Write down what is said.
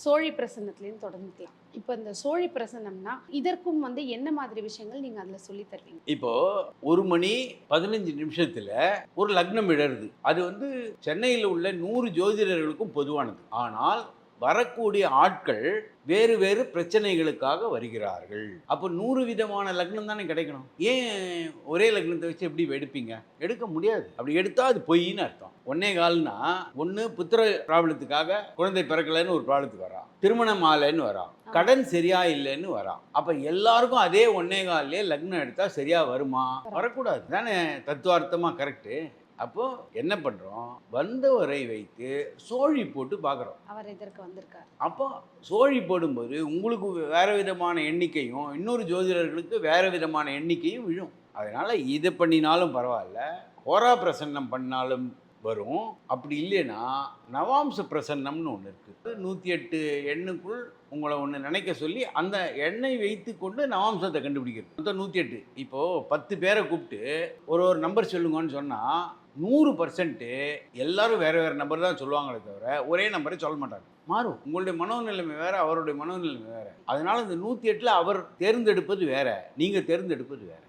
சோழி பிரசன்னத்துலேருந்து தொடர்ந்துக்கலாம். இப்போ இந்த சோழி பிரசன்னம்னா இதற்கும் என்ன மாதிரி விஷயங்கள் நீங்க அதுல சொல்லி தருவீங்க? இப்போ 1 மணி 15 நிமிஷத்துல ஒரு லக்னம் விழருது. அது சென்னையில உள்ள 100 ஜோதிடர்களுக்கும் பொதுவானது. ஆனால் வரக்கூடிய ஆட்கள் வேறு வேறு பிரச்சனைகளுக்காக வருகிறார்கள். அப்போ 100 விதமான லக்னம் தானே கிடைக்கணும். ஏன் ஒரே லக்னத்தை வச்சு எப்படி எடுப்பீங்க? எடுக்க முடியாது. அப்படி எடுத்தா அது பொய்ன்னு அர்த்தம். 1.25னா ஒண்ணு புத்திர ப்ராப்ளத்துக்காக குழந்தை பிறக்கலைன்னு ஒரு ப்ராப்ளத்துக்கு வரான். திருமணம் ஆகலைன்னு வரான். கடன் சரியா இல்லைன்னு வரான். அப்ப எல்லாருக்கும் அதே 1.25லே லக்னம் எடுத்தா சரியா வருமா? வரக்கூடாது தானே தத்துவார்த்தமா கரெக்டு. அப்போ என்ன பண்றோம்? வந்தவரை வைத்து சோழி போட்டு பார்க்குறோம். அவர் இதற்கு வந்திருக்கார். அப்போ சோழி போடும்போது உங்களுக்கு வேற விதமான எண்ணிக்கையும், இன்னொரு ஜோதிடர்களுக்கு வேற விதமான எண்ணிக்கையும் விழும். அதனால இதை பண்ணினாலும் பரவாயில்ல, ஹோரா பிரசன்னம் பண்ணாலும் வரும். அப்படி இல்லைன்னா நவாம்ச பிரசன்னம்னு ஒன்று இருக்குது. 108 எண்ணுக்குள் உங்களை ஒன்று நினைக்க சொல்லி அந்த எண்ணை வைத்து கொண்டு நவாம்சத்தை கண்டுபிடிக்கிறது. மொத்தம் 108. இப்போது 10 பேரை கூப்பிட்டு ஒரு ஒரு நம்பர் சொல்லுங்கன்னு சொன்னால் 100% எல்லாரும் வேறு வேறு நம்பர் தான் சொல்லுவாங்களே தவிர ஒரே நம்பரை சொல்ல மாட்டாங்க. மாறும். உங்களுடைய மனோநிலைமை வேறு, அவருடைய மனோநிலைமை வேறு. அதனால் இந்த 108ல் அவர் தேர்ந்தெடுப்பது வேறு, நீங்கள் தேர்ந்தெடுப்பது வேறு.